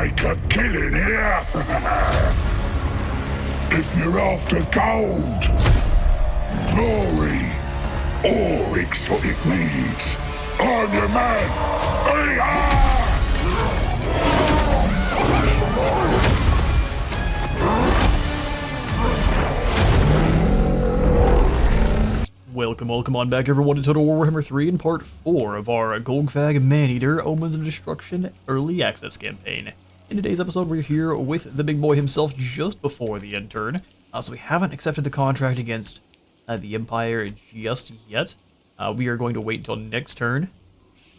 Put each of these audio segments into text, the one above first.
make a killing here. If you're after gold, glory, or exotic needs, I'm your man. Welcome on back everyone to Total Warhammer 3 in part 4 of our Golgfag Maneater Omens of Destruction Early Access campaign. In today's episode we're here with the big boy himself just before the end turn, so we haven't accepted the contract against the Empire just yet. We are going to wait until next turn,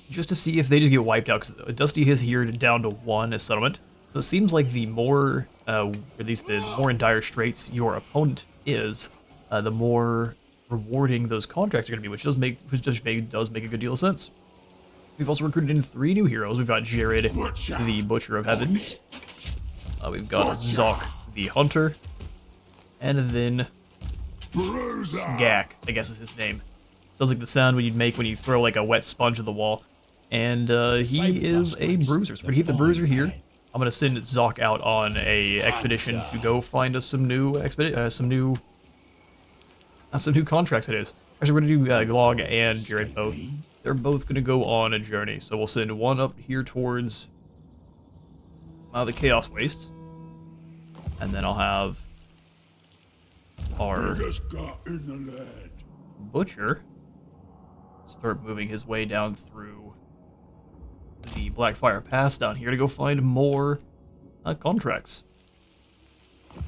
just to see if they just get wiped out, because Dusty is here down to 1 as settlement. So it seems like the more, at least the more in dire straits your opponent is, the more rewarding those contracts are going to be, which does make a good deal of sense. We've also recruited in 3 new heroes. We've got Jared, the Butcher of Heavens. We've got Zok, the Hunter, and then Skak, I guess is his name. Sounds like the sound when you'd make when you throw like a wet sponge at the wall. And he is a bruiser, so we're gonna keep the bruiser here. I'm gonna send Zok out on a expedition to go find us some new contracts. It is. Actually, we're gonna do Glog and Jared both. They're both gonna go on a journey, so we'll send one up here towards the Chaos Wastes, and then I'll have our Butcher start moving his way down through the Blackfire Pass down here to go find more contracts.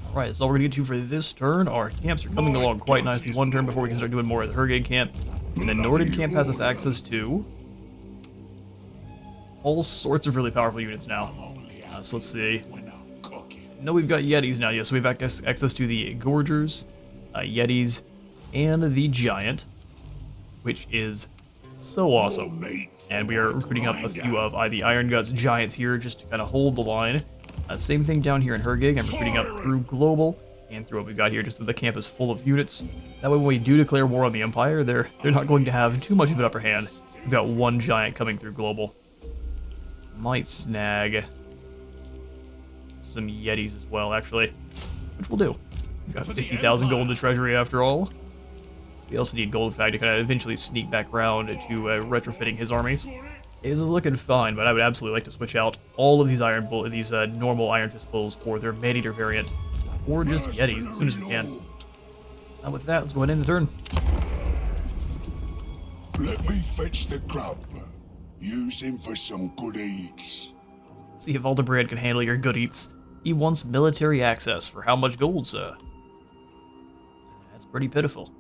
Alright, that's all we're gonna get to for this turn. Our camps are coming along quite nicely. One turn before we can start doing more at the Hergig camp. And the Norden camp has us access to all sorts of really powerful units now. So let's see. No, we've got Yetis now, yes, so we've access to the Gorgers, Yetis, and the Giant, which is so awesome. And we are recruiting up a few of the Iron Guts Giants here just to kind of hold the line. Same thing down here in Hergig. I'm recruiting up through Global and through what we've got here, just so the camp is full of units. That way when we do declare war on the Empire, they're not going to have too much of an upper hand. We've got 1 Giant coming through Global. Might snag some Yetis as well, actually, which we'll do. We've got 50,000 gold in the treasury after all. We also need Golgfag to kind of eventually sneak back around to retrofitting his armies. This is looking fine, but I would absolutely like to switch out all of these normal Iron Fist Bulls for their Maneater variant, or just Yetis as soon as we can. And with that, let's go ahead and end the turn. Let me fetch the grub. Use him for some good eats. See if Aldebrand can handle your good eats. He wants military access. For how much gold, sir? That's pretty pitiful.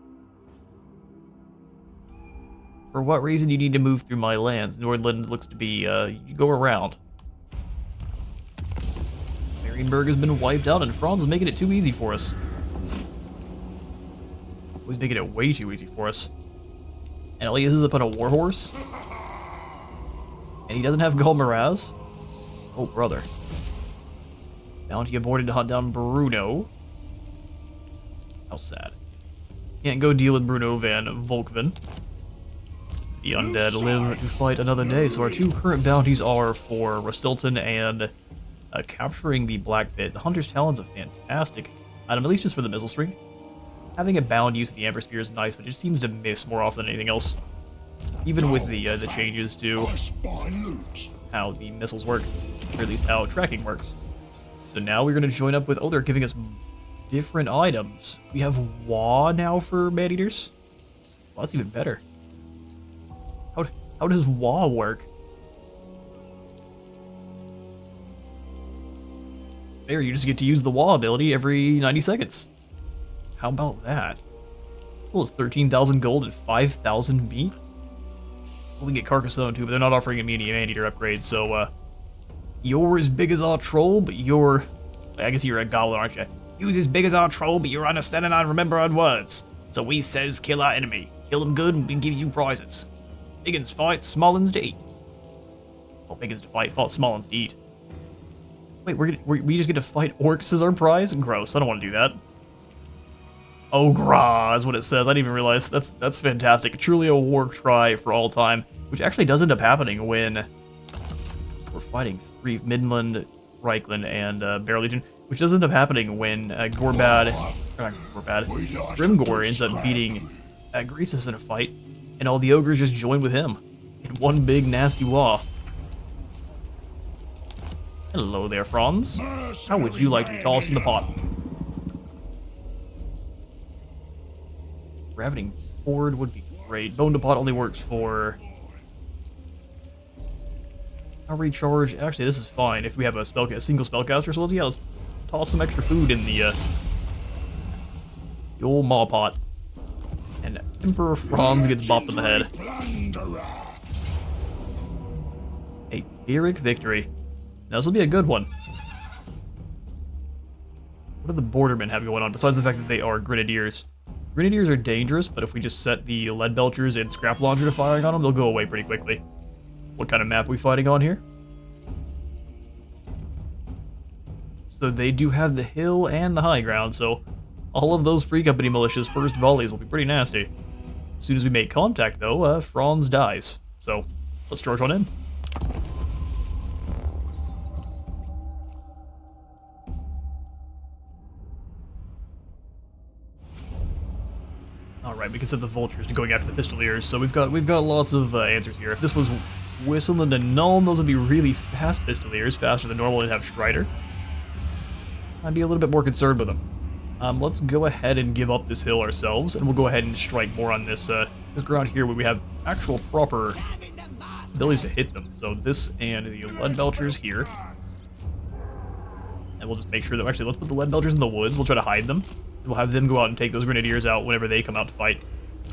For what reason you need to move through my lands? Nordland looks to be, you go around. Marienburg has been wiped out, and Franz is making it too easy for us. He's making it way too easy for us. And Elias is up on a warhorse. And he doesn't have Galmaraz. Oh, brother. Bounty aborted to hunt down Bruno. How sad. Can't go deal with Bruno van Volkven. The undead live to fight another day, so our 2 current bounties are for Rustilton and capturing the Black Bit. The Hunter's Talon's a fantastic item, at least just for the missile strength. Having a bound use of the Amber Spear is nice, but it just seems to miss more often than anything else. Even with the changes to how the missiles work, or at least how tracking works. So now we're going to join up with, they're giving us different items. We have Wa now for Maneaters. Well, that's even better. How does Wa work? There, you just get to use the Wa ability every 90 seconds. How about that? Well, it's 13,000 gold and 5,000 meat. Well, we can get Carcassonne too, but they're not offering me any Maneater upgrades, so, you're as big as our troll, but I guess you're a goblin, aren't you? You's as big as our troll, but you're understanding and remember our words. So we says kill our enemy. Kill them good and we give you prizes. Biggins fight, smallins to eat. Well, Biggins to fight, fought smallins to eat. Wait, we just get to fight orcs as our prize? Gross, I don't want to do that. Ogra is what it says. I didn't even realize. That's fantastic. Truly a war cry for all time, which actually does end up happening when we're fighting 3 Midland Reichland and Bear Legion, which does end up happening when Grimgor ends up beating Greasus in a fight, and all the ogres just join with him in one big nasty wall. Hello there, Franz. How would you like to be tossed in the pot? Ravening Horde would be great. Bone to Pot only works for... I'll recharge. Actually, this is fine if we have a single spellcaster, so let's toss some extra food in the old maw pot. And Emperor Franz gets bopped in the head. A Pyrrhic victory. Now this will be a good one. What do the Bordermen have going on, besides the fact that they are Grenadiers? Grenadiers are dangerous, but if we just set the Lead Belchers and Scrap Launcher to firing on them, they'll go away pretty quickly. What kind of map are we fighting on here? So they do have the hill and the high ground, so all of those Free Company militia's first volleys will be pretty nasty. As soon as we make contact, though, Franz dies. So let's charge on in. Alright, we can set the vultures to going after the pistoliers, so we've got lots of answers here. If this was Whistleland and Nuln, those would be really fast pistoliers, faster than normal, and have Strider. I'd be a little bit more concerned with them. Let's go ahead and give up this hill ourselves, and we'll go ahead and strike more on this ground here where we have actual proper abilities to hit them. So this and the Lead Belchers here. And we'll just make sure that, actually, let's put the Lead Belchers in the woods. We'll try to hide them. And we'll have them go out and take those Grenadiers out whenever they come out to fight.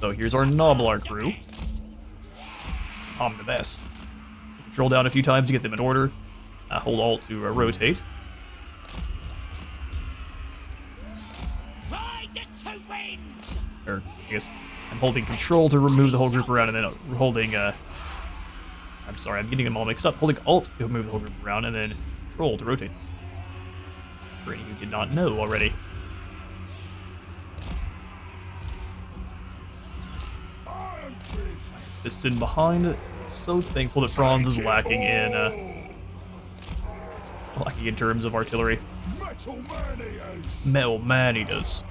So here's our Noblar crew. I'm the best. Control down a few times to get them in order. Hold Alt to rotate. Or, I guess, I'm holding Control to remove the whole group around, and then holding, I'm sorry, I'm getting them all mixed up. Holding Alt to move the whole group around, and then Control to rotate. For any who did not know already. Fists in behind. So thankful that Franz is lacking in terms of artillery. Metal Maneaters.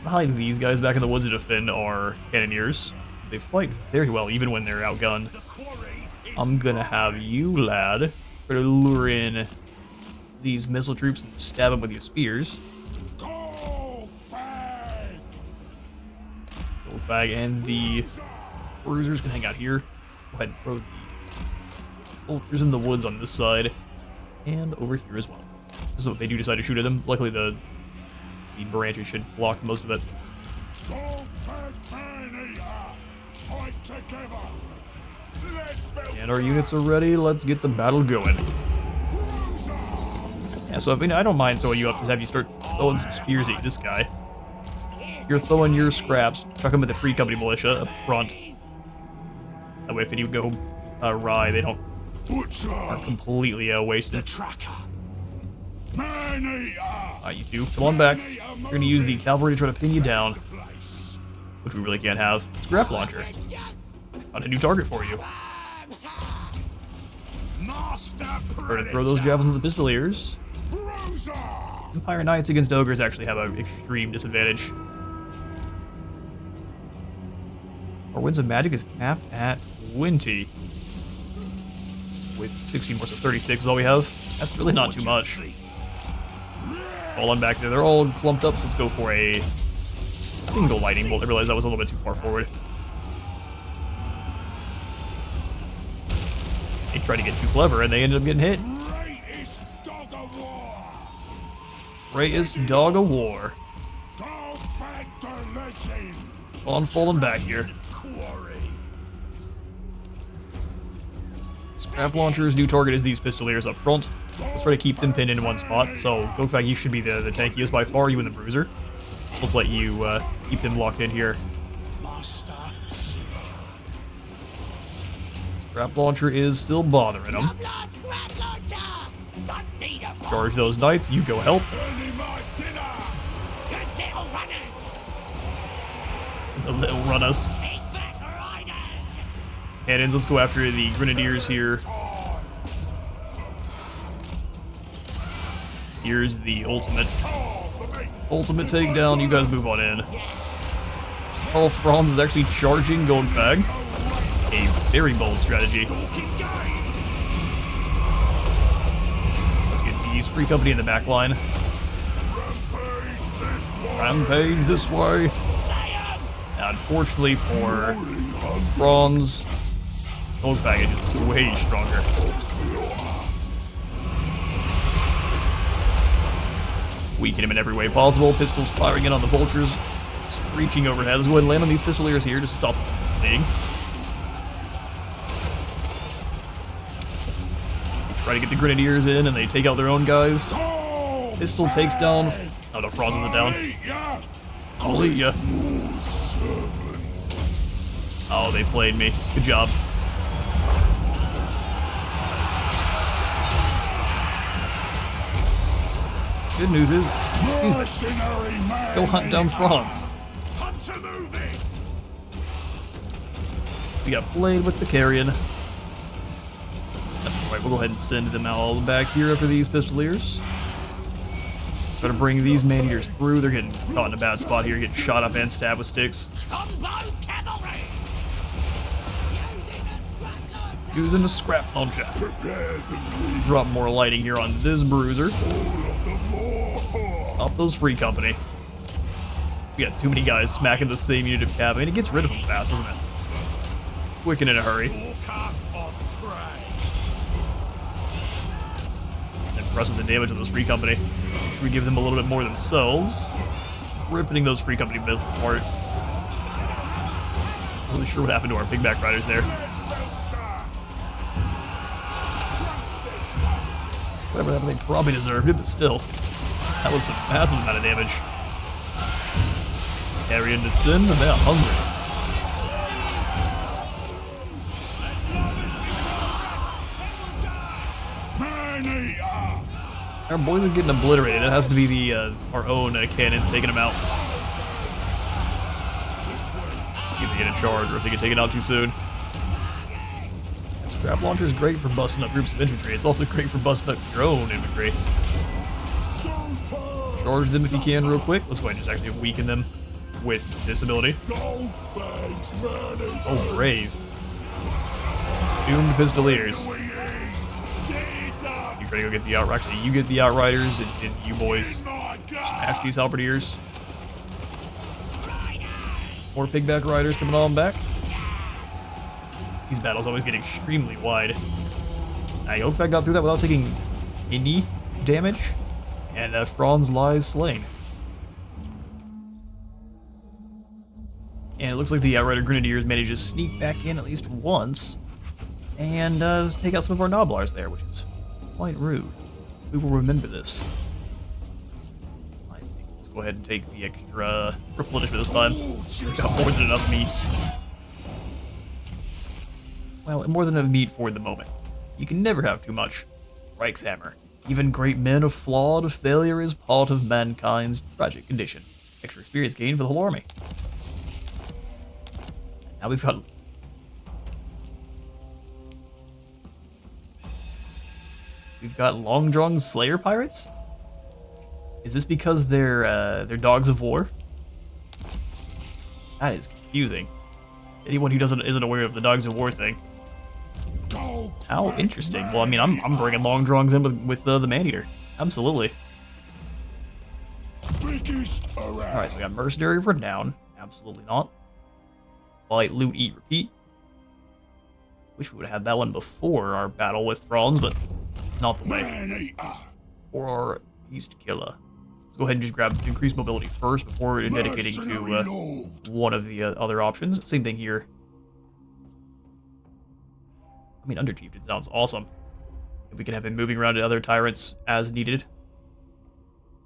Behind these guys back in the woods to defend are Cannoneers. They fight very well even when they're outgunned. I'm gonna have you, lad, try to lure in these missile troops and stab them with your spears. Golgfag and the bruisers can hang out here. Go ahead and throw the vultures in the woods on this side and over here as well. So if they do decide to shoot at them, luckily the branches should block most of it. And our units are ready. Let's get the battle going. Yeah, so I mean, I don't mind throwing you up, just have you start throwing some spears at this guy. You're throwing your scraps, chuck them at the Free Company militia up front. That way, if any go awry, they aren't completely wasted. You two, come on back. We're gonna use the cavalry to try to pin you down, which we really can't have. Scrap launcher. I found a new target for you. We're gonna throw those javelins at the pistoliers. Empire Knights against ogres actually have an extreme disadvantage. Our Winds of Magic is capped at 20. With 16 more, so 36 is all we have. That's really not too much. All on back there. They're all clumped up, so let's go for a single lightning bolt. I realized that was a little bit too far forward. They tried to get too clever, and they ended up getting hit. Greatest Dog of War. On falling back here. Scrap launcher's new target is these pistoliers up front. Let's try to keep them pinned in one spot. So, Golgfag, you should be the tankiest by far, you and the bruiser. Let's let you keep them locked in here. Scrap launcher is still bothering them. Charge those knights, you go help. The little runners. Cannons, let's go after the Grenadiers here. Here's the ultimate takedown. You guys move on in. Carl Franz is actually charging Golgfag. A very bold strategy. Let's get these Free Company in the back line. Rampage this way. Now, unfortunately for Franz, Golgfag is just way stronger. Weaken him in every way possible. Pistols firing in on the vultures. Screeching overhead. Let's go ahead and land on these pistoliers here just to stop the thing. Try to get the grenadiers in and they take out their own guys. Pistol takes down. Oh no, Franz is down. I'll eat ya. Oh, they played me. Good job. Good news is, go hunt down Franz. We got Blade with the Carrion. That's right, we'll go ahead and send them all back here after these Pistoliers. Try to bring these Maneaters through. They're getting caught in a bad spot here, getting shot up and stabbed with sticks. Using a scrap launcher. Drop more lighting here on this bruiser. Stop those Free Company. We got too many guys smacking the same unit of cav. I mean, it gets rid of them fast, doesn't it? Quick and in a hurry. Impressed with the damage of those Free Company. Should we give them a little bit more themselves? Ripping those Free Company missiles apart. Not really sure what happened to our pigback riders there. Whatever happened, they probably deserved it, but still. That was a massive amount of damage. Carry into sin, and they're hungry. Our boys are getting obliterated. It has to be the our own cannons taking them out. Let's see if they get in charge or if they get taken out too soon. Scrap launcher is great for busting up groups of infantry. It's also great for busting up your own infantry. Charge them if you can real quick. Let's go ahead and just actually weaken them with this ability. Oh, brave. Doomed Pistoliers. You try to go get the Outriders. Actually, you get the Outriders and you boys smash these Halberdiers. More Pigback Riders coming on back. These battles always get extremely wide. Now, Golgfag got through that without taking any damage, and Franz lies slain. And it looks like the Outrider Grenadiers managed to sneak back in at least once, and take out some of our Noblars there, which is quite rude. We will remember this. I think let's go ahead and take the extra replenishment this time. We've got more than enough meat. Well, more than enough meat for the moment. You can never have too much. Reichshammer. Even great men are flawed. Failure is part of mankind's tragic condition. Extra experience gain for the whole army. Now we've got... We've got Long Slayer pirates? Is this because they're dogs of war? That is confusing. Anyone who isn't aware of the dogs of war thing. How interesting. Well, I mean, I'm bringing Long Drongs in with the Maneater. Absolutely. Alright, so we got Mercenary for down. Absolutely not. Fight, loot, eat, repeat. Wish we would have had that one before our battle with Franz, but not the way. Or our Beast Killer. Let's go ahead and just grab increased mobility first before dedicating to one of the other options. Same thing here. I mean, Underchieftain sounds awesome. If we can have him moving around to other tyrants as needed.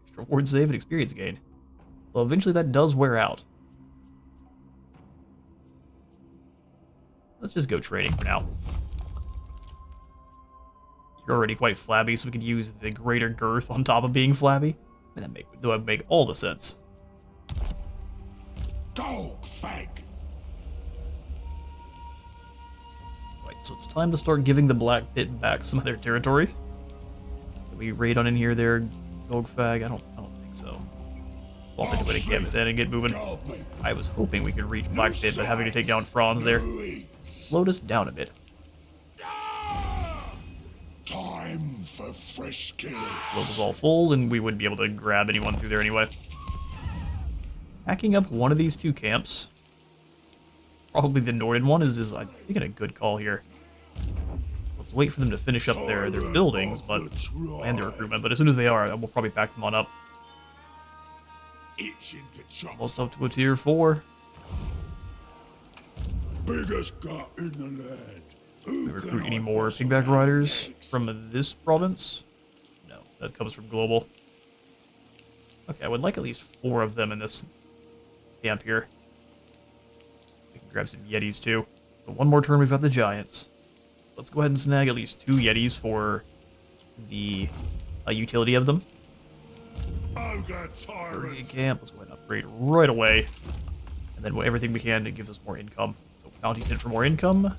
Extra ward save and experience gain. Well, eventually that does wear out. Let's just go trading for now. You're already quite flabby, so we could use the greater girth on top of being flabby. I mean, that would make all the sense. Golgfag. Right, so it's time to start giving the Black Pit back some of their territory. We raid on in here there. Golgfag? I don't think so. Swap into it again, then and get moving. I was hoping we could reach Black Pit, but having to take down Franz there slowed us down a bit. Time for fresh killing. Load was all full, and we wouldn't be able to grab anyone through there anyway. Hacking up one of these two camps, probably the Norden one, is I think a good call here. Let's wait for them to finish up their buildings, and their recruitment. But as soon as they are, we'll probably back them on up. Almost up to a tier 4. Biggest gut in the land. We recruit any more pigback riders from this province? No, that comes from global. Okay, I would like at least 4 of them in this camp here. We can grab some Yetis too. But one more turn, we've got the Giants. Let's go ahead and snag at least 2 Yetis for the utility of them. Third camp, let's go ahead and upgrade right away. And then everything we can, it gives us more income. So bounty tent for more income.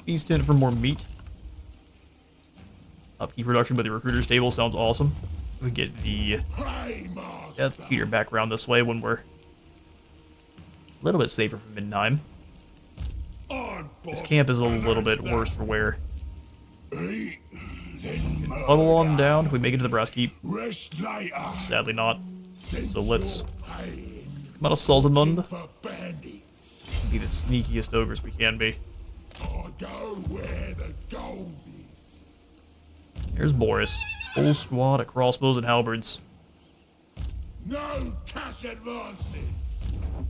Feast tent for more meat. Upkeep reduction by the recruiter's table sounds awesome. We get the Death Cheater back around this way when we're a little bit safer from Midnight. This camp is a little bit worse for wear. Huddle on down. We make it to the Brass Keep. Sadly not. So let's come out of Salzamund. Be the sneakiest ogres we can be. There's Boris. Full squad of crossbows and halberds. No cash advances.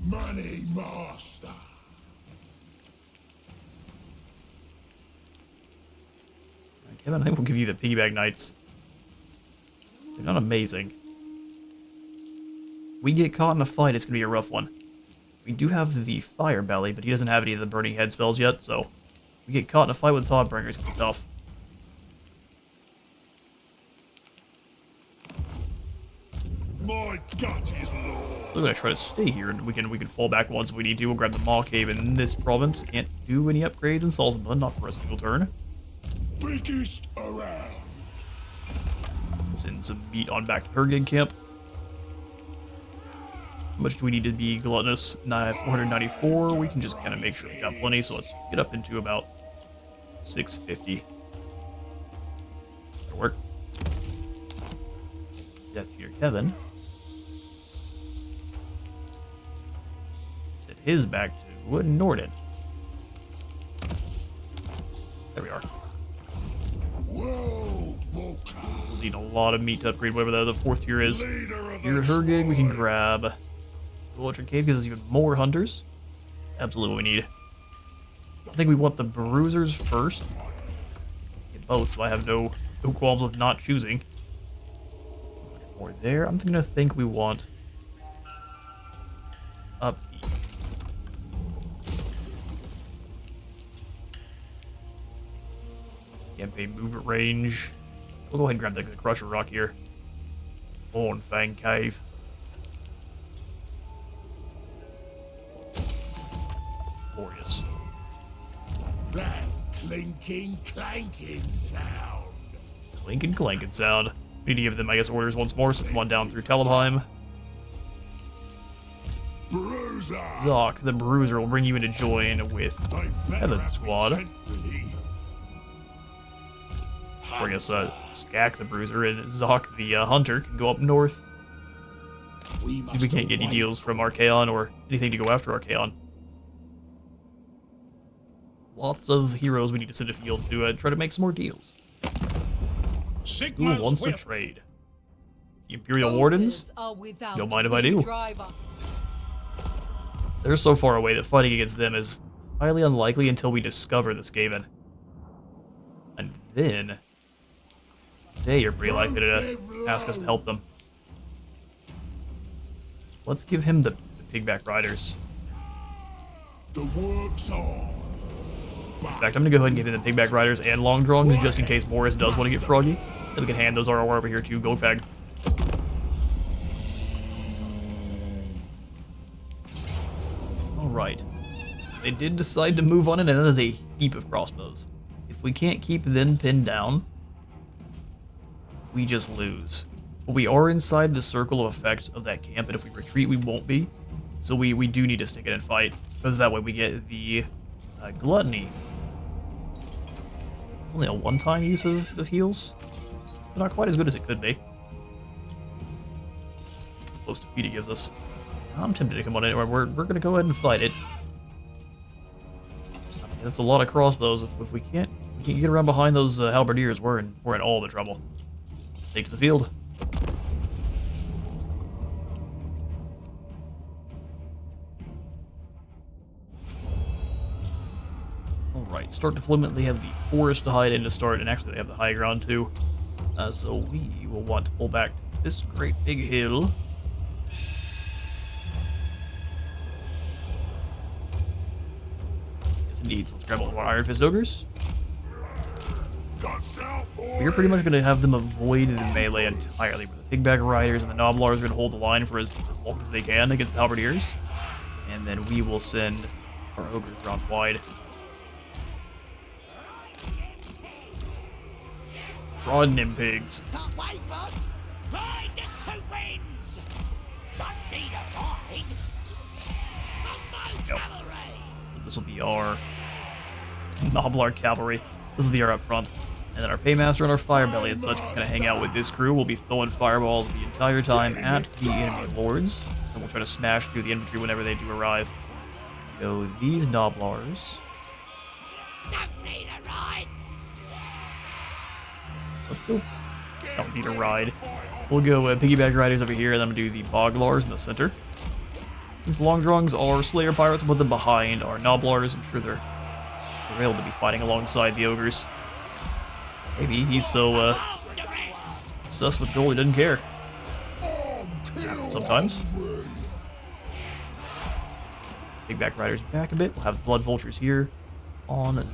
Money master. Kevin, I think we'll give you the piggyback knights. They're not amazing. We get caught in a fight, it's going to be a rough one. We do have the Fire Belly, but he doesn't have any of the Burning Head spells yet, so we get caught in a fight with Thoughtbringer, it's going to be tough. My gut is low. We're going to try to stay here, and we can fall back once if we need to. We'll grab the Maw Cave in this province. Can't do any upgrades in Salzamund, not for a single turn. Biggest around. Send some meat on back to Hergig camp. How much do we need to be gluttonous? 494. We can just kind of make sure we got plenty, so let's get up into about 650. That'll work. Death Cheater Kevin. Set his back to Norden. There we are. World Walker. We'll need a lot of meat to upgrade whatever the other 4th tier is. Here at Hergig, we can grab the Electric Cave because there's even more hunters. That's absolutely what we need. I think we want the Bruisers first. Get both, so I have no qualms with not choosing. More there. I'm gonna think we want upkeep. Campaign movement range. We'll go ahead and grab the Crusher Rock here. Fang Cave. Glorious. That clinking, clanking sound. Clinking, clanking sound. We need to give them, I guess, orders once more, so come on down through Talabheim. Bruiser. Zoc, the Bruiser, will bring you in to join with Heaven's Squad. Or I guess Skak, the Bruiser, and Zoc, the Hunter, can go up north. See if we can't get any deals from Archaon or anything to go after Archaon. Lots of heroes we need to send a field to try to make some more deals. Who wants to trade? The Imperial Wardens? Don't mind if I do. They're so far away that fighting against them is highly unlikely until we discover this Skaven. And then they are pretty likely to ask us to help them. Let's give him the pigback riders. The work's on. In fact, I'm going to go ahead and give him the pigback riders and long drongs just in case Boris does want to get froggy. Then we can hand those ROR over here to Golgfag. Alright. So they did decide to move on in, and that is a heap of crossbows. If we can't keep them pinned down, we just lose. But we are inside the circle of effect of that camp, and if we retreat, we won't be. So we do need to stick it and fight, because that way we get the gluttony. It's only a one-time use of heals, but not quite as good as it could be. Close to feet it gives us. I'm tempted to come on anywhere. We're going to go ahead and fight it. I mean, that's a lot of crossbows. If we can't get around behind those halberdiers, we're in all the trouble. Take to the field. Alright, start deployment. They have the forest to hide in to start, and actually they have the high ground too. So we will want to pull back this great big hill. Yes, indeed. So let's grab all of our Iron Fist Ogres. We're pretty much going to have them avoid the melee entirely. Where the Pigback Riders and the Noblars are going to hold the line for as long as they can against the Halberdiers. And then we will send our Ogres round wide. Run, them pigs. Can't wait, boss. Ride the 2 wins. Don't need a ride. Yep. This will be our Noblar Cavalry. This will be our up front. And then our Paymaster and our Firebelly and such can kind of hang out with this crew. We'll be throwing fireballs the entire time at the enemy lords. And we'll try to smash through the infantry whenever they do arrive. Let's go these Noblars. Don't need a ride. Let's go. Don't need a ride. We'll go Piggyback Riders over here, and then I'm going to do the Boglars in the center. Since Longdrongs are Slayer Pirates, we'll put them behind our Noblars. I'm sure they're able to be fighting alongside the Ogres. Maybe he's so obsessed with gold he doesn't care. Sometimes. Piggyback Riders back a bit. We'll have Blood Vultures here on the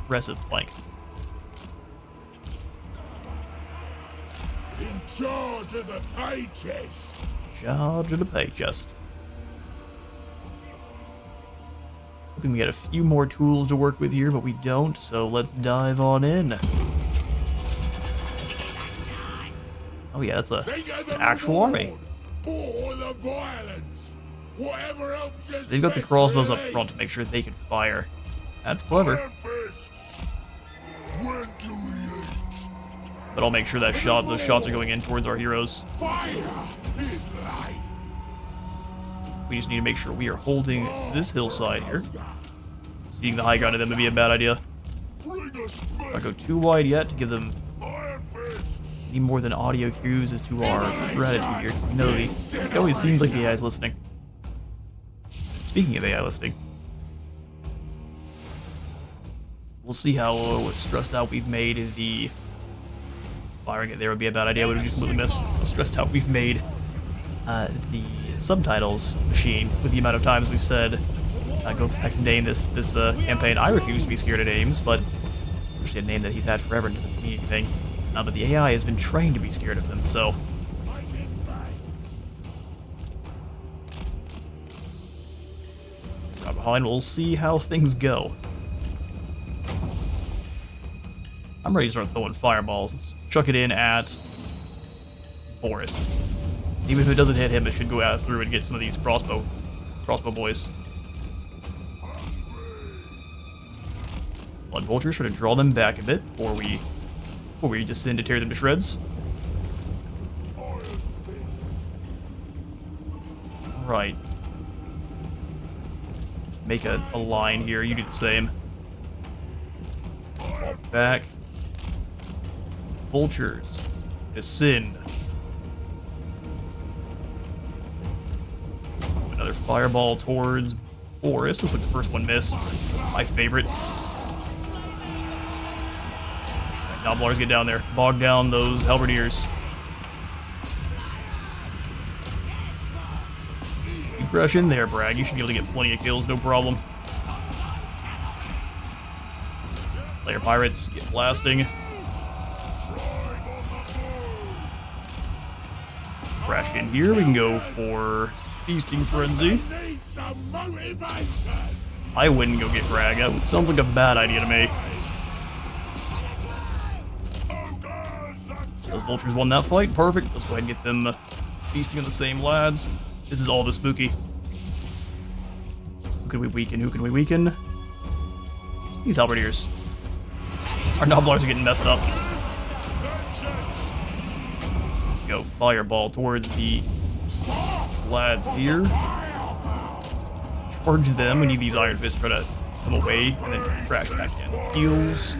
aggressive flank. In charge of the pay chest. Charge of the pay chest. Hoping we get a few more tools to work with here, but we don't, so let's dive on in. Oh yeah, that's an actual army. Or the violence. Whatever else is They've got the crossbows up front to make sure they can fire. That's clever. But I'll make sure that those shots are going in towards our heroes. Fire is life. We just need to make sure we are holding this hillside here. Seeing the high ground of them would be a bad idea. Not go too wide yet to give them any more than audio cues as to our strategy here. You know, it always seems like the AI is listening. Speaking of AI listening, we'll see how stressed out we've made the... Firing it there would be a bad idea, would have just completely missed. How stressed out we've made the subtitles machine with the amount of times we've said Golgfag's name this campaign. I refuse to be scared of names, but especially a name that he's had forever and doesn't mean anything. But the AI has been trained to be scared of them, so... Right behind, we'll see how things go. I'm ready to start throwing fireballs. Let's chuck it in at Boris. Even if it doesn't hit him, it should go out through and get some of these crossbow boys. Blood Vultures, try to draw them back a bit before we descend to tear them to shreds. Alright. Just make a line here, you do the same. Fall back. Vultures, descend. Another fireball towards Boris. Looks like the first one missed. My favorite. Noblars, get down there. Bog down those halberdiers. You crash in there, Bragg. You should be able to get plenty of kills, no problem. Slayer Pirates, get blasting. Crash in here. We can go for Feasting Frenzy. I wouldn't go get Bragg. That sounds like a bad idea to me. Those vultures won that fight. Perfect. Let's go ahead and get them feasting on the same lads. This is all the spooky. Who can we weaken? Who can we weaken? These halberdiers. Our Noblars are getting messed up. Let's go fireball towards the lads here. Charge them. We need these Iron Fists to try to come away and then crash back in. Heals.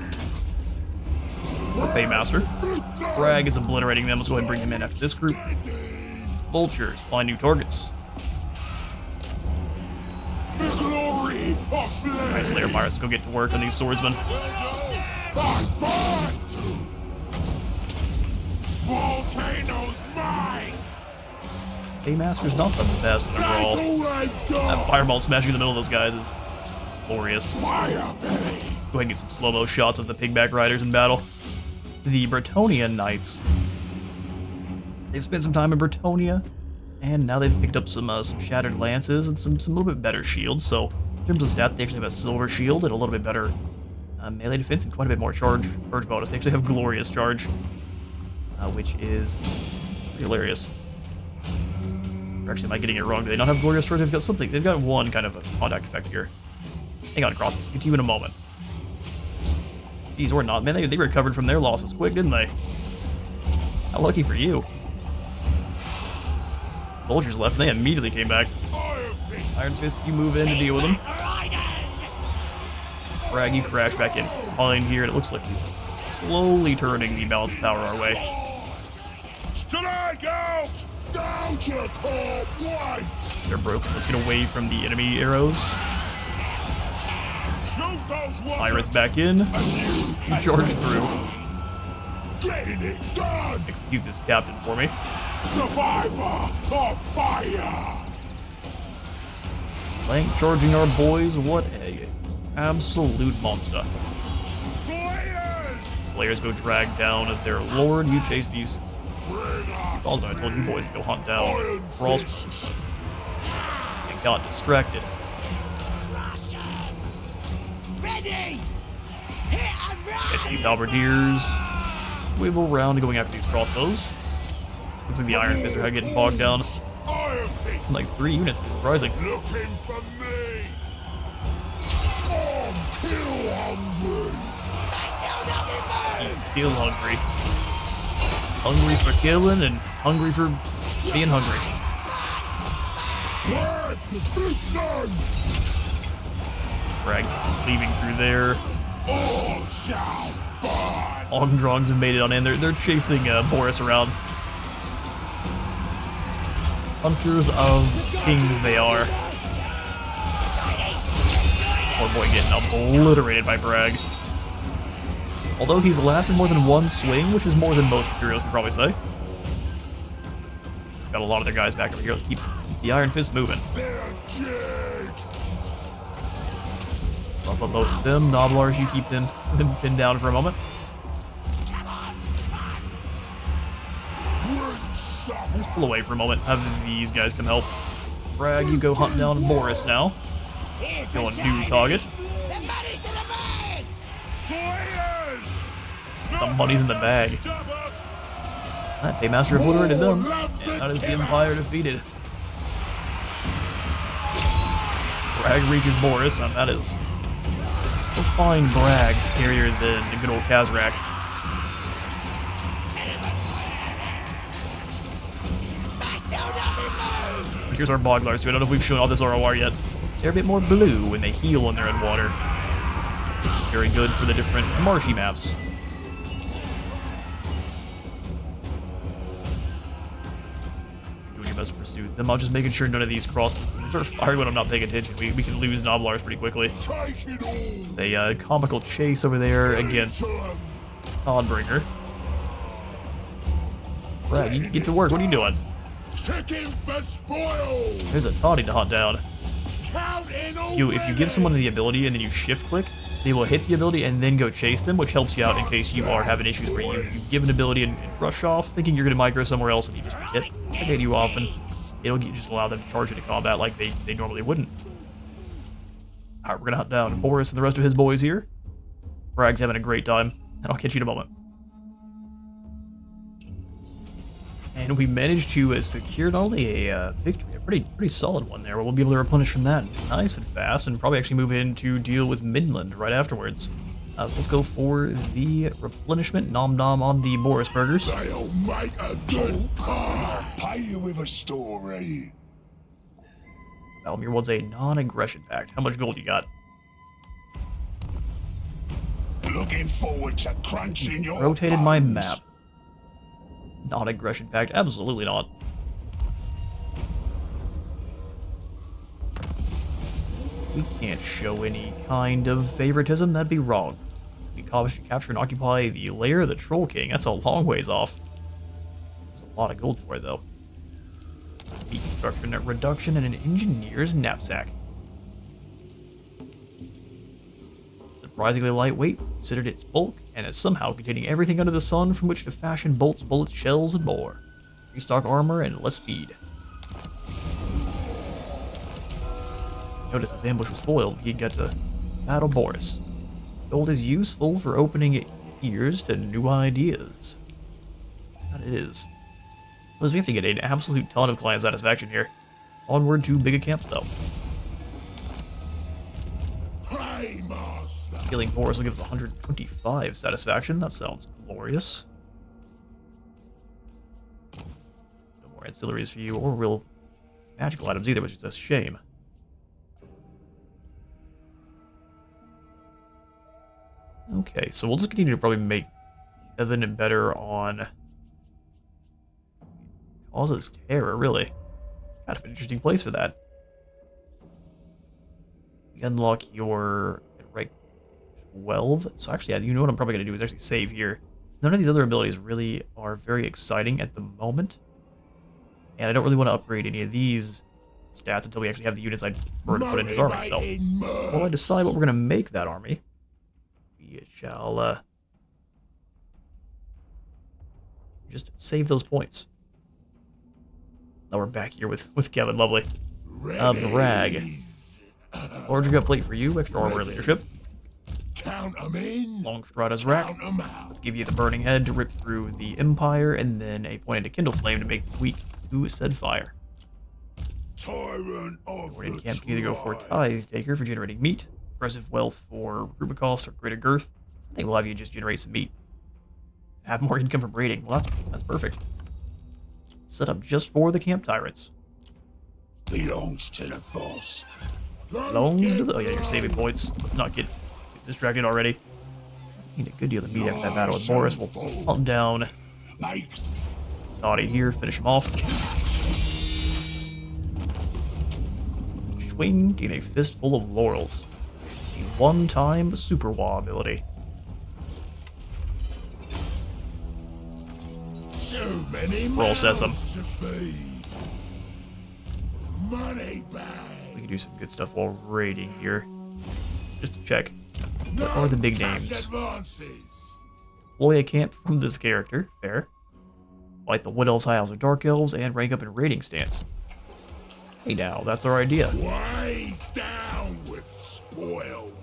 Or Paymaster. Bragg is obliterating them. Let's go ahead and bring them in after this group. Vultures find new targets. Alright, Slayer Pirates, go get to work on these swordsmen. Volcano's mine. Paymaster's not the best in the brawl. That fireball smashing in the middle of those guys is glorious. Go ahead and get some slow-mo shots of the pigback riders in battle. The Bretonnian Knights. They've spent some time in Bretonia, and now they've picked up some shattered lances and some little bit better shields. So in terms of stats, they actually have a silver shield and a little bit better melee defense and quite a bit more charge bonus. They actually have glorious charge, which is hilarious. Or actually, am I getting it wrong? Do they not have glorious charge? They've got something. They've got one kind of a contact effect here. Hang on, Cross. Get to you in a moment. Jeez, or not. Man, they recovered from their losses quick, didn't they? How lucky for you. Vultures left, and they immediately came back. Iron Fist, you move in to deal with them. Bragg, you crash back in behind here, and it looks like he's slowly turning the balance of power our way. They're broken. Let's get away from the enemy arrows. Pirates back in. You charge through. Execute this captain for me. Survivor of fire. Flank charging our boys. What a absolute monster. Slayers go drag down as their lord. You chase these. Also, I told you boys to go hunt down Frost. They got distracted. Get these halberdiers. Swivel around going after these crossbows. Looks like the Iron Fists are getting bogged down. Like 3 units, surprising. Looking for me. I'm kill hungry. He's kill hungry. Hungry for killing and hungry for being hungry. Bragg leaving through there. All shall burn. Ogdrongs have made it on in. They're chasing Boris around. Hunters of kings they are. Poor boy getting obliterated by Bragg. Although he's lasted more than one swing, which is more than most Imperials can probably say. Got a lot of their guys back over here. Let's keep the Iron Fist moving. Buff up both of them. Noblars, you keep them pinned down for a moment. Just pull away for a moment. Have these guys come help. Bragg, you go hunt down Boris now. Go on new target. The money's in the bag. That Paymaster obliterated them. And that is the Empire defeated. Bragg reaches Boris, and that is... We'll find Bragg scarier than the good old Kazrak. Here's our Boglars too. I don't know if we've shown all this ROR yet. They're a bit more blue when they heal when they're in water. Very good for the different marshy maps. Doing your best to pursue them. I'm just making sure none of these crossbows. They start firing when I'm not paying attention. We can lose Noblars pretty quickly. A comical chase over there against Toddbringer. Bragg, you get to work. What are you doing? Checking for spoil. There's a toddy to hunt down. If you give someone the ability and then you shift click, they will hit the ability and then go chase them, which helps you out in case you are having issues where you give an ability and rush off thinking you're going to micro somewhere else and you just hit you off, and it'll just allow them to charge into combat like they normally wouldn't. Alright, we're going to hunt down Boris and the rest of his boys here. Bragg's having a great time, and I'll catch you in a moment. And we managed to secure not only a victory, a pretty solid one there, but we'll be able to replenish from that nice and fast, and probably actually move in to deal with Midland right afterwards. So let's go for the replenishment. Nom nom on the Boris burgers. They'll make a good I'll pay you with a story. Valmir wants a non-aggression pact. How much gold you got? Looking forward to crunching your Rotated my bones. map. Non-aggression pact? Absolutely not. We can't show any kind of favoritism. That'd be wrong. We capture and occupy the lair of the Troll King. That's a long ways off. There's a lot of gold for it, though. It's a meat construction, a reduction, and an engineer's knapsack. Surprisingly lightweight, considered its bulk, and is somehow containing everything under the sun from which to fashion bolts, bullets, shells, and more. Restock armor and less speed. Notice this ambush was foiled. He got to battle Boris. Gold is useful for opening ears to new ideas. That it is. Because we have to get an absolute ton of client satisfaction here. Onward to bigger camps, though. Hey, master. Killing Boris will give us 125 satisfaction. That sounds glorious. No more ancillaries for you, or real magical items either, which is a shame. Okay, so we'll just continue to probably make Kevin better on causes terror, really. Kind of an interesting place for that. You unlock your rank 12. So actually, you know what I'm probably going to do is actually save here. None of these other abilities really are very exciting at the moment. And I don't really want to upgrade any of these stats until we actually have the units I prefer to put in his army. So while I decide what we're going to make that army, we shall just save those points. Now we're back here with Kevin. Lovely. Brag. Larger gut plate for you. Extra armor and leadership. Count 'em in. Long Strata's rack. Count 'em out. Let's give you the burning head to rip through the Empire, and then a point into Kindle Flame to make weak to said fire. Tyrant of We're in the camp can either go for tribe. Tithe Taker for generating meat, impressive wealth for Ruby cost or greater girth. I think we'll have you just generate some meat. Have more income from raiding. Well, that's perfect. Set up just for the camp tyrants. Belongs to the boss. Belongs to the... Oh yeah, your saving points. Let's not get distracted already. Need a good deal of meat after that battle with Boris. We'll hunt him down. Make Naughty here, finish him off. Swing, gain a fistful of laurels. A one-time super wah ability. so many Roll sesame. mouths to feed. Money bag. We can do some good stuff while raiding here. Just to check. What are the big Cash names? advances. Deploy a camp from this character. Fair. Fight the Wood Elves, High Elves, or Dark Elves, and rank up in raiding stance. Hey now, that's our idea. Way down with spoils.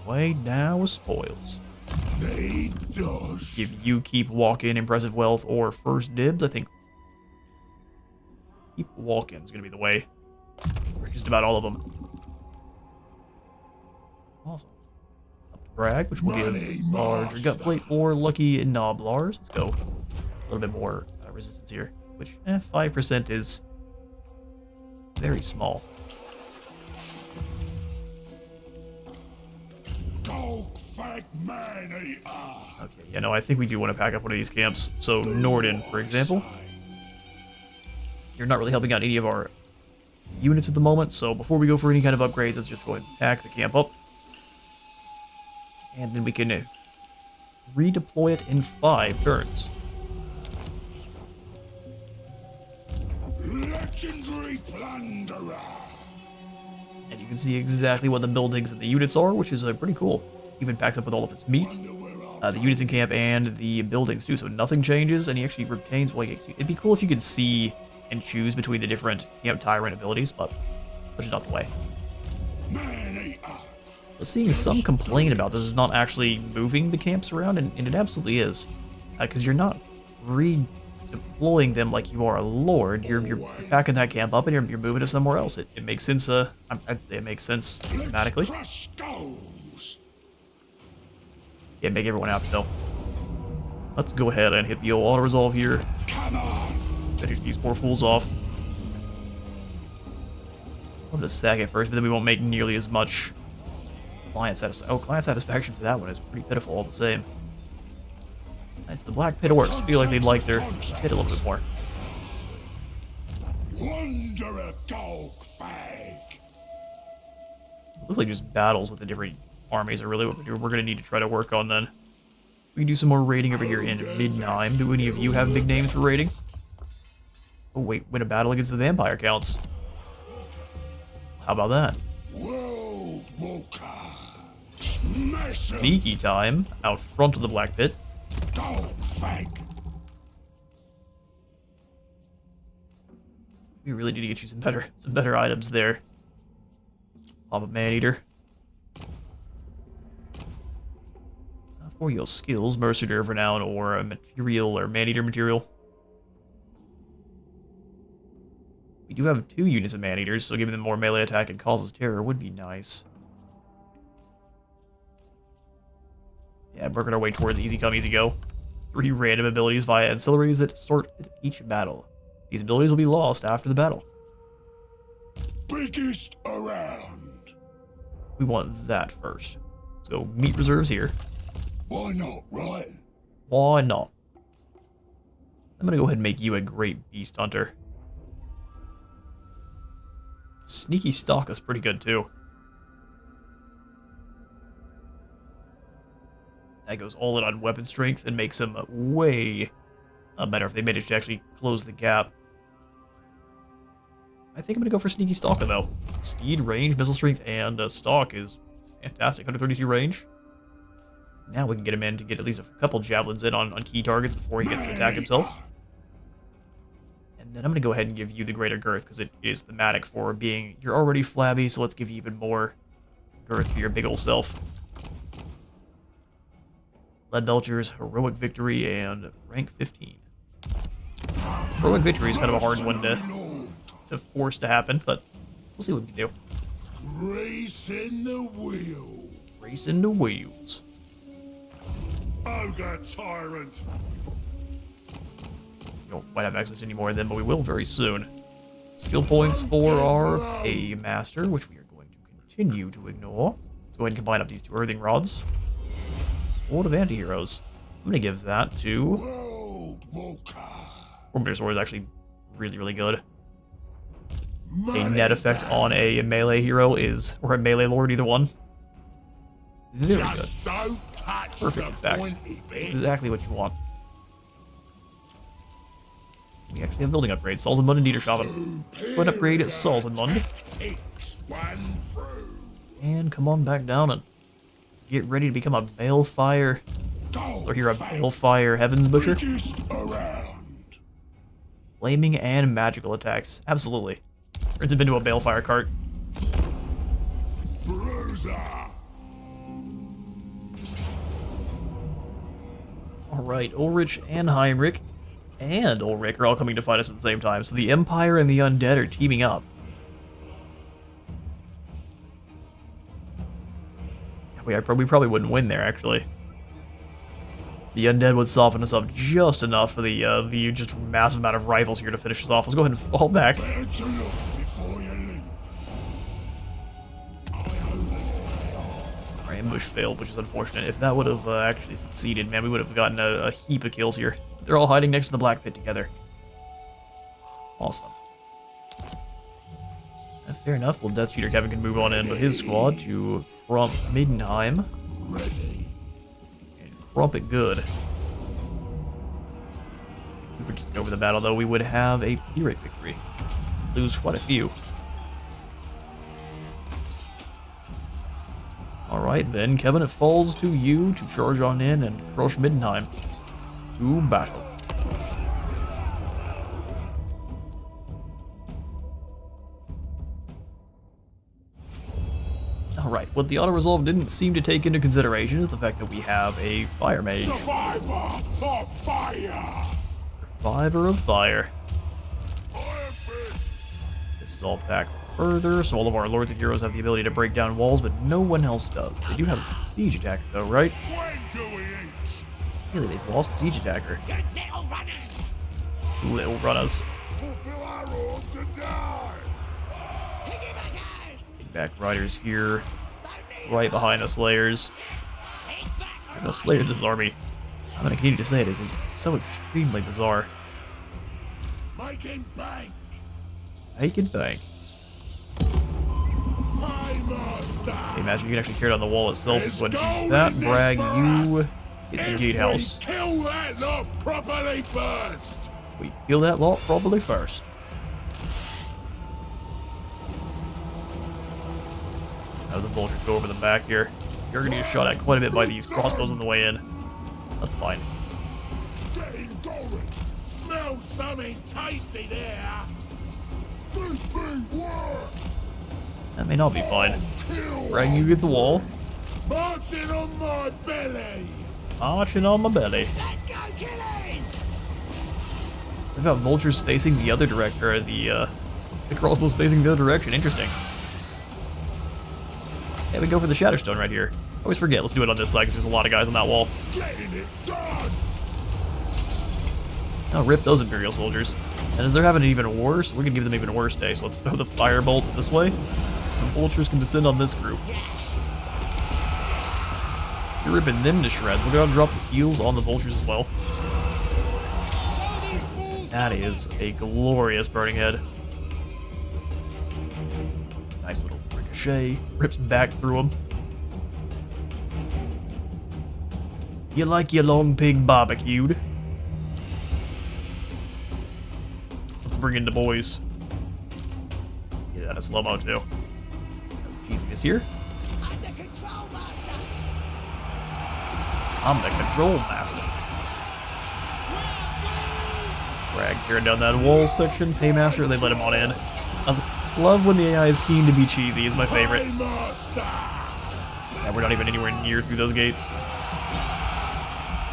Way down with spoils. Need does. If you keep walk-in, impressive wealth, or first dibs, I think keep walk-in is going to be the way. For just about all of them. Awesome. Up to Brag, which will Money give larger gut plate or lucky Noblars. Let's go. A little bit more resistance here, which 5% is very small. Golgfag Maneater. Okay, yeah, no, I think we do want to pack up one of these camps. So Norden, for example. You're not really helping out any of our units at the moment, so before we go for any kind of upgrades, let's just go ahead and pack the camp up. And then we can redeploy it in 5 turns. Legendary plunderer. And you can see exactly what the buildings and the units are, which is pretty cool. Even packs up with all of its meat, the units in camp, and the buildings too, so nothing changes, and he actually retains... Well, it'd be cool if you could see and choose between the different camp tyrant abilities, but which is not the way. Maneater. But seeing some complain about this is not actually moving the camps around, and it absolutely is. Because you're not redeploying deploying them like you are a lord. You're packing that camp up and you're moving it somewhere else. It makes sense. I'd say it makes sense thematically. Yeah, make everyone happy though. Let's go ahead and hit the old auto resolve here. Finish these poor fools off. I'll have to sack it first, but then we won't make nearly as much client satisfaction. Oh, client satisfaction for that one is pretty pitiful all the same. It's the Black Pit Orcs. I feel like they'd like their pit a little bit more. Wonder a Golgfag. Looks like just battles with the different armies are really what we're going to need to try to work on then. We can do some more raiding over here in Midnheim. Do any of you have big names for raiding? Oh wait, win a battle against the vampire counts. How about that? World Walker. Sneaky time out front of the Black Pit. Golgfag. We really need to get you some better items there. Pop a Maneater. For your skills, Mercenary of Renown or a material or Maneater material. We do have 2 units of Maneaters, so giving them more melee attack and causes terror would be nice. Yeah, working our way towards easy come, easy go. 3 random abilities via ancillaries that start with each battle. These abilities will be lost after the battle. Biggest around. We want that first. Let's go meet reserves here. Why not, right? Why not? I'm gonna go ahead and make you a great beast hunter. Sneaky stalk is pretty good too. That goes all in on weapon strength and makes him way better if they manage to actually close the gap. I think I'm gonna go for sneaky stalker though. Speed, range, missile strength, and stalk is fantastic. 132 range. Now we can get him in to get at least a couple javelins in on key targets before he gets to attack himself. And then I'm going to go ahead and give you the greater girth because it is thematic for being, you're already flabby, so let's give you even more girth for your big old self. Leadbelcher's Heroic Victory and rank 15. Heroic Victory is kind of a hard one to force to happen, but we'll see what we can do. Race in the wheel. Race in the wheels. Ogre tyrant. We don't quite have access to any more of them, but we will very soon. Skill points for our A Master, which we are going to continue to ignore. Let's go ahead and combine up these 2 Earthing Rods. Sword of Antiheroes. I'm going to give that to... World Walker. Orbitor Sword is actually really, really good. A net effect on a melee hero is... or a melee lord, either one. Very good. Perfect, in fact. Exactly what you want. We actually have building upgrades. Salzamund and Niederschaffen. Let's go and upgrade Salzamund. And come on back down and get ready to become a Balefire. Or you're a Balefire Heavens Butcher. Flaming and magical attacks. Absolutely. Turns him into a Balefire cart. Alright, Ulrich and Heinrich and Ulrich are all coming to fight us at the same time, so the Empire and the Undead are teaming up. We probably wouldn't win there, actually. The Undead would soften us up just enough for the just massive amount of rifles here to finish us off. Let's go ahead and fall back. Our ambush failed, which is unfortunate. If that would have actually succeeded, man, we would have gotten a heap of kills here. They're all hiding next to the Black Pit together. Awesome. Fair enough. Well, Death Shooter Kevin can move on in with his squad to Crump Middenheim. And crump it good. If we were just over the battle, though, we would have a Pyrrhic victory. Lose quite a few. Alright, then, Kevin, it falls to you to charge on in and crush Middenheim. To battle. Alright, what the auto-resolve didn't seem to take into consideration is the fact that we have a Fire Mage. Survivor of fire. Survivor of Fire. Iron fists. This is all back further, so all of our lords and heroes have the ability to break down walls, but no one else does. They do have a siege attacker, though, right? When do we eat? Really, they've lost siege attacker. Good little runners. Little runners. Fulfill our orders and die. Piggybackers. Big back riders here, right behind the Slayers. He's back. The Slayers, this army, I mean, I continue to say it, is so extremely bizarre. Making bank. Make it bank. High master. Hey, Master, you can actually tear down the wall itself. Just go ahead and do that. Brag, you hit the gatehouse. Kill that lot properly first. We kill that lot probably first. Now the vultures go over the back here. You're gonna get shot at quite a bit by these crossbows on the way in. That's fine. Getting going. Smell something tasty there. This be work. That may not be fine. Kill. Brag, you get the wall. Marching on my belly. Marching on my belly. Let's go killing. I've got vultures facing the other direction, or the crossbows facing the other direction. Interesting. Yeah, we go for the Shatterstone right here. I always forget. Let's do it on this side because there's a lot of guys on that wall. Getting it done. Now rip those Imperial soldiers. And as they're having it even worse, we're gonna give them even a worse day. So let's throw the firebolt this way. The vultures can descend on this group. You're ripping them to shreds. We're gonna drop the heals on the vultures as well. That is a glorious burning head. Nice little ricochet. Rips back through him. You like your long pig barbecued? Let's bring in the boys. Get it out of slow-mo too. No cheesiness here. I'm the control master. I'm the control master. Brag tearing down that wall section. Paymaster, they let him on in. I love when the AI is keen to be cheesy. It's my favorite. Yeah, we're not even anywhere near through those gates.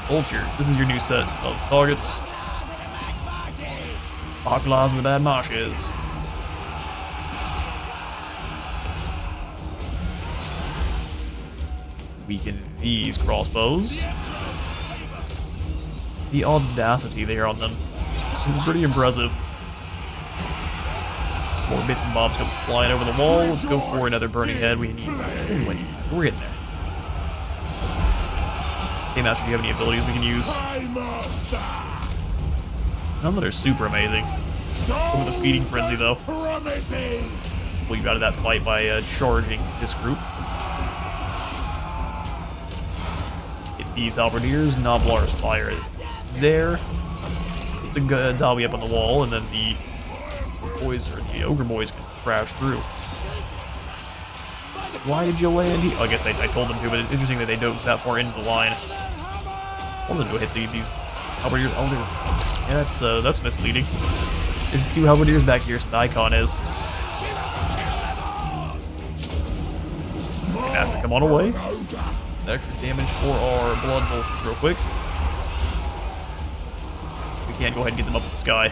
Vulture, this is your new set of targets. Aquilars in the bad marshes. Weaken these crossbows. The audacity there on them is pretty impressive. More bits and bobs come flying over the wall. Let's go for another burning head. We need. We're getting there. Hey, Master, do you have any abilities we can use? None that are super amazing. Over the feeding frenzy, though. Pull you out of that fight by charging this group. Hit these halberdiers. Noblar's fire there. Get the Dawi up on the wall, and then the boys, or the ogre boys, can crash through. Why did you land here? Oh, I guess I told them to, but it's interesting that they dove that far into the line. I'm gonna go hit these halberdiers. Oh, yeah, that's misleading. There's two halberdiers back here, so the icon is. Gonna have to come on away. Extra damage for our blood bolsters real quick. We can go ahead and get them up in the sky.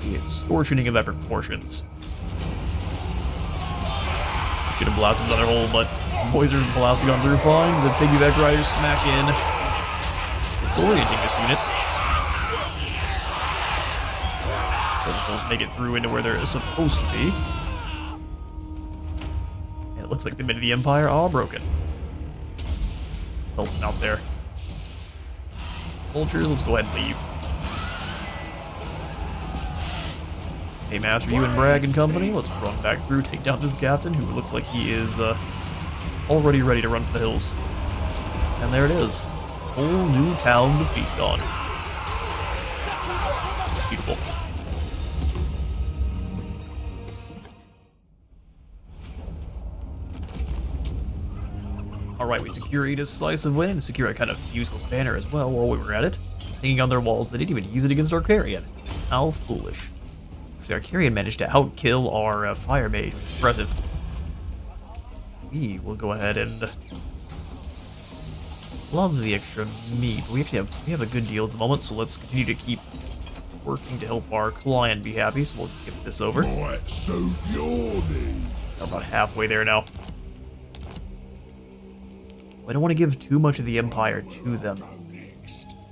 The extortioning of that proportions. Should have blasted another hole, but boys are blasting on through fine. The piggyback riders smack in, disorienting this unit. Those make it through into where they're supposed to be. And it looks like the men of the Empire are broken. Help them out there. Vultures, let's go ahead and leave. Hey, Master, you and Bragg and company, let's run back through, take down this captain, who looks like he is already ready to run for the hills. And there it is. Whole new town to feast on. Beautiful. Alright, we secure a decisive win and secure a kind of useless banner as well while we were at it. Just hanging on their walls, they didn't even use it against our Carrion. How foolish. Actually, our Carrion managed to outkill our fire mage. Impressive. We will go ahead and love the extra meat. We actually have a good deal at the moment, so let's continue to keep working to help our client be happy. So we'll give this over. Might suit your needs. We're about halfway there now. I don't want to give too much of the Empire to them.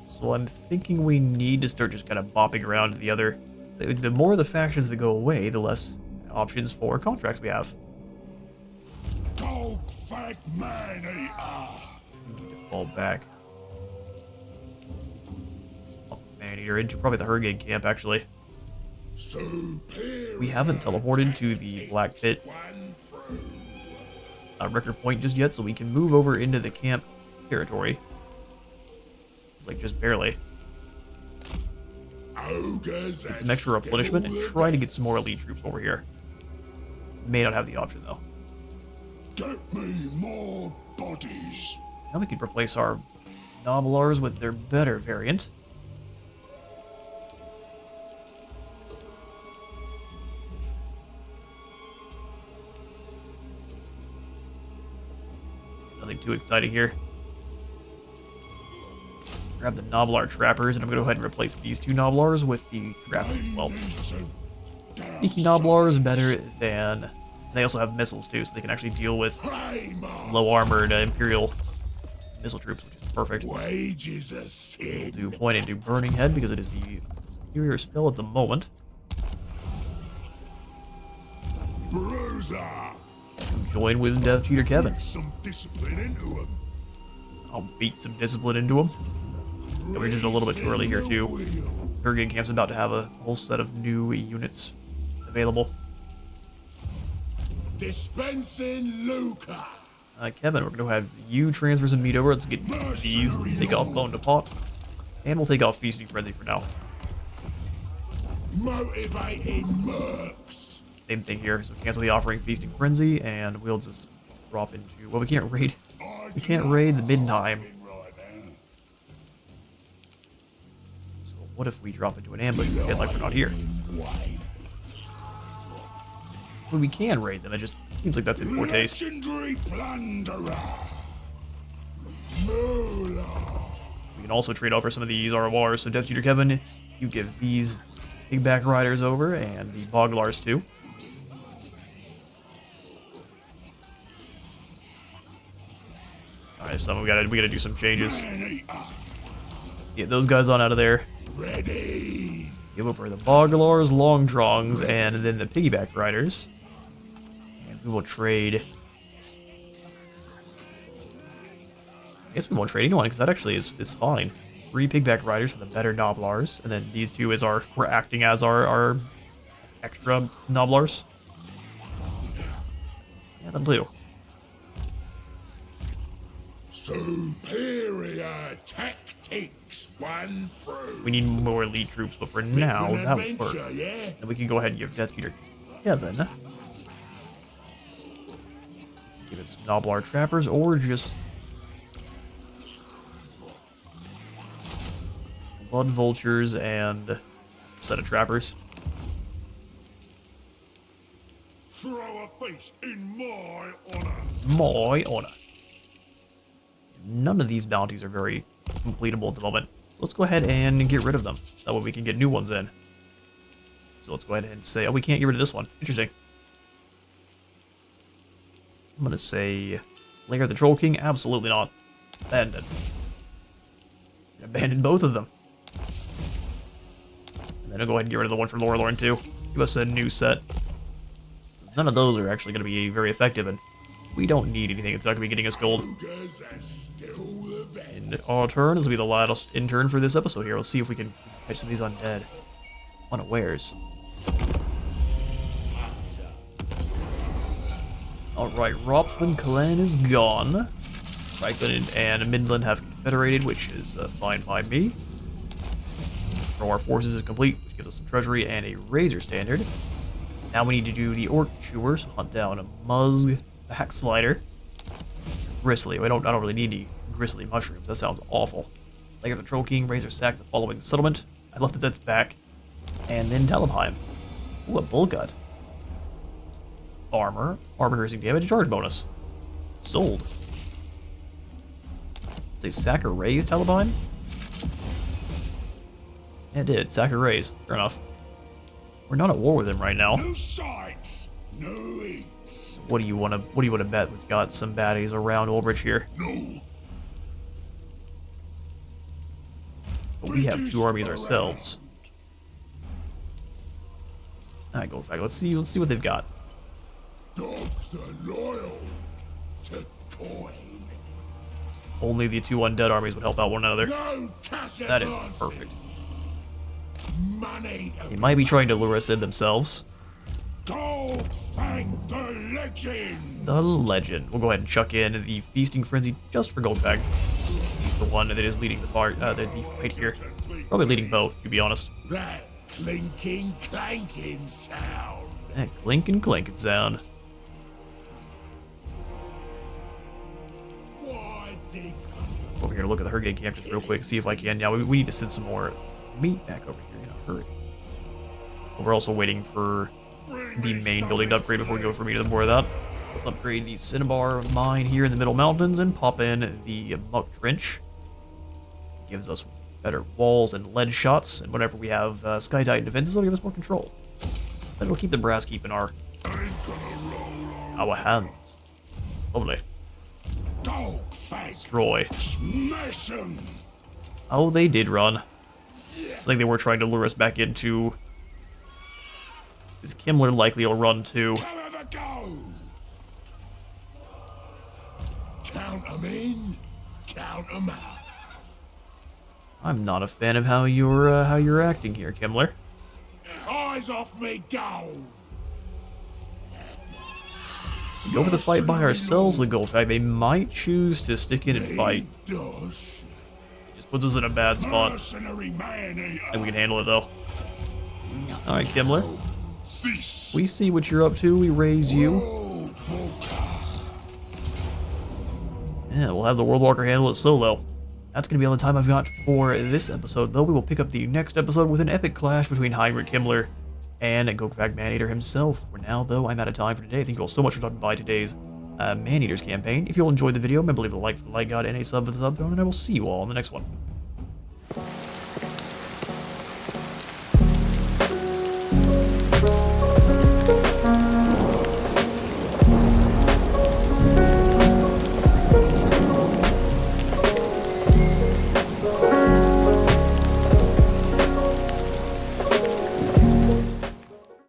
So I'm thinking we need to start just kind of bopping around to the other. The more the factions that go away, the less options for contracts we have. Golgfag Maneater. We need to fall back. Oh, Maneater into probably the Hurricane camp, actually. We haven't teleported to the Black Pit record point just yet, so we can move over into the camp territory. Like, just barely. Get some extra replenishment and try to get some more elite troops over here. May not have the option, though. Get me more bodies. Now we can replace our Noblars with their better variant. Nothing too exciting here. Grab the Noblar Trappers, and I'm going to go ahead and replace these two Noblars with the Trappers. Well, sneaky Noblar is better than... They also have missiles, too, so they can actually deal with low-armored Imperial missile troops, which is perfect. Wages are sin. We'll do point into Burning Head, because it is the superior spell at the moment. Bruiser. Join with Death Cheater Kevin. Some discipline into him. I'll beat some discipline into him. Yeah, we're just a little bit too early here, too. Hurricane Camp's about to have a whole set of new units available. Dispensing Luca. Kevin, we're going to have you transfer some meat over. Let's get these. Let's take off Bone to Pot. And we'll take off Feasting Frenzy for now. Motivating mercs. Same thing here. So cancel the offering Feasting Frenzy, and we'll just drop into... Well, we can't raid. We can't raid the Midtime. So what if we drop into an ambush and pretend like we're not here? Well, we can raid them. It just seems like that's in poor taste. Legendary plunderer. Moolah. We can also trade over some of these RORs. So Death Cheater Kevin, you give these Pigback Riders over, and the Boglars too. Alright, so we gotta do some changes. Get those guys on out of there. Ready. Give over the Boglars, Longtrongs, and then the Piggyback Riders. And we will trade... I guess we won't trade anyone, because that actually is fine. 3 Pigback Riders for the better Noblars, and then these two we're acting as our extra Noblars. Yeah, that'll do. Superior tactics won through. We need more elite troops, but for now, that would work. Yeah? Then we can go ahead and give Death Cheater Kevin. Give him some Noblar Trappers, or just... Blood Vultures and a set of Trappers. Throw a feast in my honor. My honor. None of these bounties are very completable at the moment. Let's go ahead and get rid of them. That way we can get new ones in. So let's go ahead and say, oh, we can't get rid of this one. Interesting. I'm gonna say, Lair of the Troll King? Absolutely not. Abandon. Abandon both of them. And then I'll go ahead and get rid of the one for Lorelorn too. Give us a new set. None of those are actually gonna be very effective, and we don't need anything. It's not gonna be getting us gold. And our turn, this will be the last intern for this episode here. Let's see if we can catch some of these undead unawares. Alright, Ropsman clan is gone. Franklin and Midland have confederated, which is fine by me. Throw our forces is complete, which gives us some treasury and a razor standard. Now we need to do the Orc Chewer, so hunt down a Muzg, Backslider, Gristly. I don't really need any Gristly mushrooms. That sounds awful. Lair of the Troll King, Razor Sack the following settlement. I love that that's back. And then Talabheim. Ooh, a Bullgut. Armor piercing damage, charge bonus. Sold. say Sacker Ray's Talabine? Yeah, it did. Sacker Ray's. Fair enough. We're not at war with him right now. No sights, no eats. What do you want to bet? We've got some baddies around Ulbrich here. No. But we have 2 armies ourselves. Alright, Golgfag. Let's see what they've got. Dogs are loyal to coin. Only the 2 undead armies would help out one another. No cash That is advances. perfect. Money. They might be trying to lure us in themselves. Golgfag the legend. The legend. We'll go ahead and chuck in the feasting frenzy just for Golgfag. He's the one that is leading the fight here. Probably leading both, to be honest. That clinking clanking sound. That clinking sound. Why dig? Over here to look at the Hurricane camp just real quick, see if I can. Yeah, we need to send some more meat back over here in a hurry. But we're also waiting for the main building to upgrade before we go for meat and more of that. Let's upgrade the Cinnabar mine here in the Middle Mountains and pop in the Muck Trench. Gives us better walls and lead shots, and whenever we have Sky Titan defenses, it'll give us more control. But it'll keep the brass keep in our hands. Lovely. Golgfag. Destroy. Smash 'em. Oh, they did run. I think they were trying to lure us back into... Is Kimmler likely will run too? Have a go. Count 'em in, count 'em out. I'm not a fan of how you're acting here, Kimmler. Eyes off me, gold. Go for the fight by ourselves with Golgfag. They might choose to stick in and fight. Does. Just puts us in a bad spot. Mercenary man-eater. And we can handle it though. Alright, Kimmler. Cease. We see what you're up to. We raise you. World Walker. Yeah, we'll have the World Walker handle it solo. That's going to be all the time I've got for this episode, though. We will pick up the next episode with an epic clash between Heinrich Himmler and Golgfag Maneater himself. For now, though, I'm out of time for today. Thank you all so much for stopping by today's Maneaters campaign. If you all enjoyed the video, remember to leave a like for the like god and a sub for the sub throne, and I will see you all in the next one.